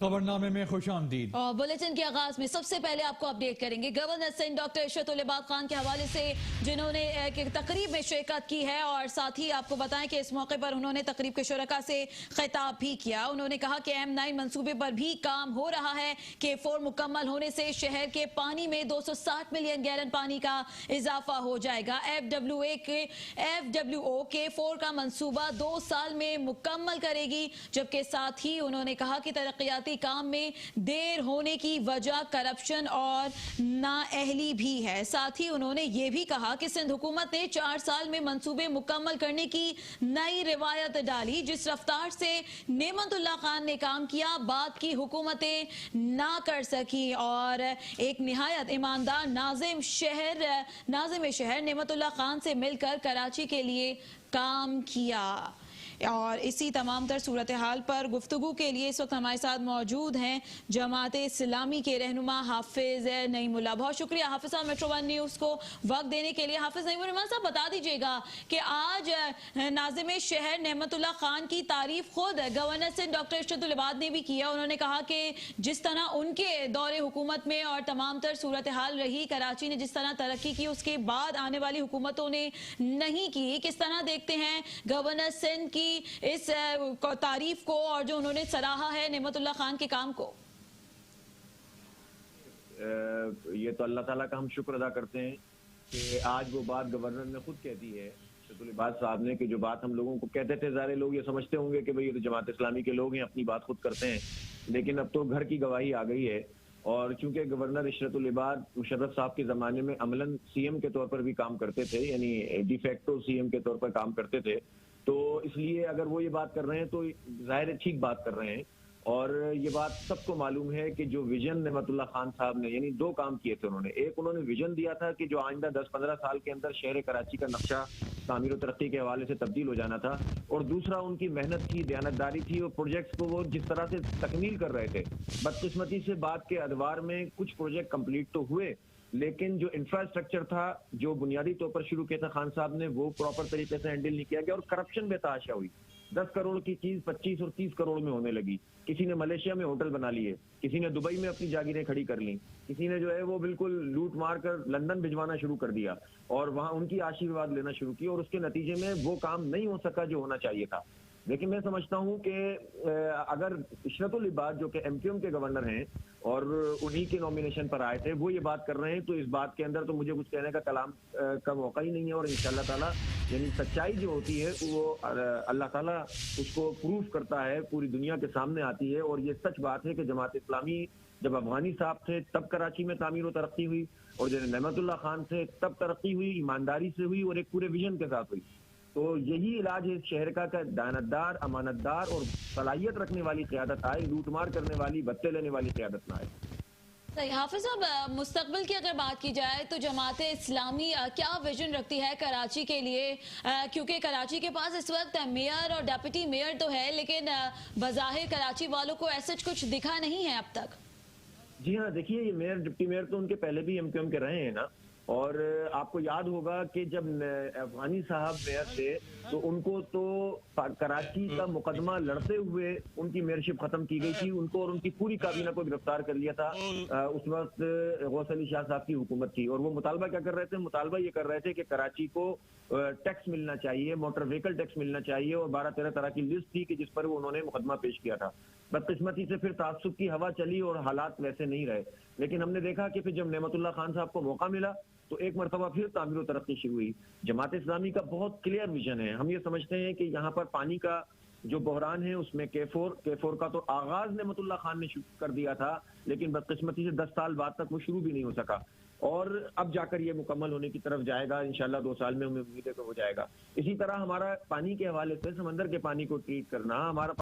खबरनामे में खुशामदीद। और बुलेटिन के आगाज में सबसे पहले आपको अपडेट करेंगे गवर्नर सिंध डॉक्टर इशरतुल इबाद खान के हवाले से, जिन्होंने एक तकरीब में शिरकत की है और साथ ही आपको बताएं कि इस मौके पर उन्होंने तकरीब के शुरका से खिताब भी किया। उन्होंने कहा कि M9 मंसूबे पर भी काम हो रहा है। K4 मुकम्मल होने से शहर के पानी में 260 मिलियन गैलन पानी का इजाफा हो जाएगा। FWO K4 का मंसूबा 2 साल में मुकम्मल करेगी। जबकि साथ ही उन्होंने कहा कि तरक्याती काम में देर होने की वजह करप्शन और नाअहली भी है। साथ ही उन्होंने ये भी कहा कि सिंध हुकूमत ने 4 साल में मंसूबे मुकम्मल करने की नई रिवायत डाली। जिस रफ्तार से नेमतुल्लाह खान ने काम किया, बात की हुकूमतें ना कर सकी। और एक निहायत ईमानदार नाजिम शहर नेमतुल्लाह खान से मिलकर कराची के लिए काम किया। और इसी तमाम तर सूरत हाल पर गुफ्तगू के लिए इस वक्त हमारे साथ मौजूद हैं जमात इस्लामी के रहनुमा हाफिज नईमुल्लाह। बहुत शुक्रिया हाफिज साहब मेट्रो वन न्यूज़ को वक्त देने के लिए। हाफिज नईमुल्लाह साहब बता दीजिएगा कि आज नाजिम शहर नेमतुल्लाह खान की तारीफ खुद गवर्नर सिंध डॉक्टर इशरतुल इबाद ने भी किया। उन्होंने कहा कि जिस तरह उनके दौरे हुकूमत में और तमाम तर सूरत हाल रही, कराची ने जिस तरह तरक्की की उसके बाद आने वाली हुकूमतों ने नहीं की। किस तरह देखते हैं गवर्नर सिंध की इस तारीफ को और जो उन्होंने सराहा है नेमतुल्लाह खान के काम को? ये तो अल्लाह ताला का हम शुक्र अदा करते हैं कि आज वो बात गवर्नर ने खुद कह दी है, इशरतुल इबाद साहब ने, कि जो बात हम लोगों को कहते थे, सारे लोग ये समझते होंगे कि भाई ये तो जमात इस्लामी के लोग हैं, अपनी बात खुद करते हैं, लेकिन अब तो घर की गवाही आ गई है। और चूंकि गवर्नर इशरतुल इबाद मुशर्रफ साहब के जमाने में अमलन सीएम के तौर पर भी काम करते थे, यानी डिफेक्टो सीएम के तौर पर काम करते थे, तो इसलिए अगर वो ये बात कर रहे हैं तो जाहिर है ठीक बात कर रहे हैं। और ये बात सबको मालूम है कि जो विजन नेमतुल्लाह खान साहब ने, यानी 2 काम किए थे उन्होंने। एक, उन्होंने विजन दिया था कि जो आइंदा 10-15 साल के अंदर शहर कराची का नक्शा तामीर और तरक्की के हवाले से तब्दील हो जाना था। और दूसरा, उनकी मेहनत थी, दयानतदारी थी और प्रोजेक्ट्स को वो जिस तरह से तकमील कर रहे थे। बदकिस्मती से बात के अदवार में कुछ प्रोजेक्ट कंप्लीट तो हुए, लेकिन जो इंफ्रास्ट्रक्चर था, जो बुनियादी तौर पर शुरू किया था खान साहब ने, वो प्रॉपर तरीके से हैंडल नहीं किया गया और करप्शन बेतहाशा हुई। 10 करोड़ की चीज 25 और 30 करोड़ में होने लगी। किसी ने मलेशिया में होटल बना लिए, किसी ने दुबई में अपनी जागीरें खड़ी कर ली, किसी ने जो है वो बिल्कुल लूट मार कर लंदन भिजवाना शुरू कर दिया और वहां उनकी आशीर्वाद लेना शुरू किया और उसके नतीजे में वो काम नहीं हो सका जो होना चाहिए था। लेकिन मैं समझता हूं कि अगर इशरतुल इबाद जो कि MQM के गवर्नर हैं और उन्हीं के नॉमिनेशन पर आए थे, वो ये बात कर रहे हैं, तो इस बात के अंदर तो मुझे कुछ कहने का कलाम का मौका ही नहीं है। और इंशाअल्लाह ताला, यानी सच्चाई जो होती है वो अल्लाह ताला उसको प्रूफ करता है, पूरी दुनिया के सामने आती है। और ये सच बात है कि जमात इस्लामी जब अफगानी साहब थे तब कराची में तामीर और तरक्की हुई, और जब नेमतुल्लाह खान थे तब तरक्की हुई, ईमानदारी से हुई और एक पूरे विजन के साथ हुई। तो यही इलाज है इस शहर का, दानतदार, अमानतदार और सलाहियत रखने वाली क़यादत आए, लूटमार करने वाली, भत्ते लेने वाली क़यादत ना आए। हाफिज साहब, मुस्तकबिल की अगर बात की जाए तो जमात इस्लामी क्या विजन रखती है कराची के लिए? क्योंकि कराची के पास इस वक्त मेयर और डेप्यूटी मेयर तो है, लेकिन बज़ाहिर कराची वालों को ऐसा कुछ दिखा नहीं है अब तक। जी हाँ, देखिए, ये मेयर डिप्टी मेयर तो उनके पहले भी MQM के रहे हैं ना। और आपको याद होगा कि जब अफगानी साहब मेयर थे तो उनको तो कराची का मुकदमा लड़ते हुए उनकी मेयरशिप खत्म की गई थी, उनको और उनकी पूरी काबीना को गिरफ्तार कर लिया था। उस वक्त गौस अली शाह साहब की हुकूमत थी और वो मुतालबा क्या कर रहे थे? मुतालबा ये कर रहे थे कि कराची को टैक्स मिलना चाहिए, मोटर व्हीकल टैक्स मिलना चाहिए, और 12-13 तरह की लिस्ट थी कि जिस पर वो उन्होंने मुकदमा पेश किया था। बदकिस्मती से फिर तासुब की हवा चली और हालात वैसे नहीं रहे। लेकिन हमने देखा कि फिर जब नेमतुल्लाह खान साहब को मौका मिला तो एक मरतबा फिर तामीर और तरक्की शुरू हुई। जमात इस्लामी का बहुत क्लियर विजन है। हम ये समझते हैं कि यहाँ पर पानी का जो बहरान है उसमें K4 का तो आगाज नेमतुल्लाह खान ने शुरू कर दिया था, लेकिन बदकिस्मती से 10 साल बाद तक वो शुरू भी नहीं हो सका और अब जाकर ये मुकम्मल होने की तरफ जाएगा। इंशाल्लाह 2 साल में हमें उम्मीद है कि हो जाएगा। इसी तरह हमारा पानी के हवाले से समंदर के पानी को ट्रीट करना, हमारा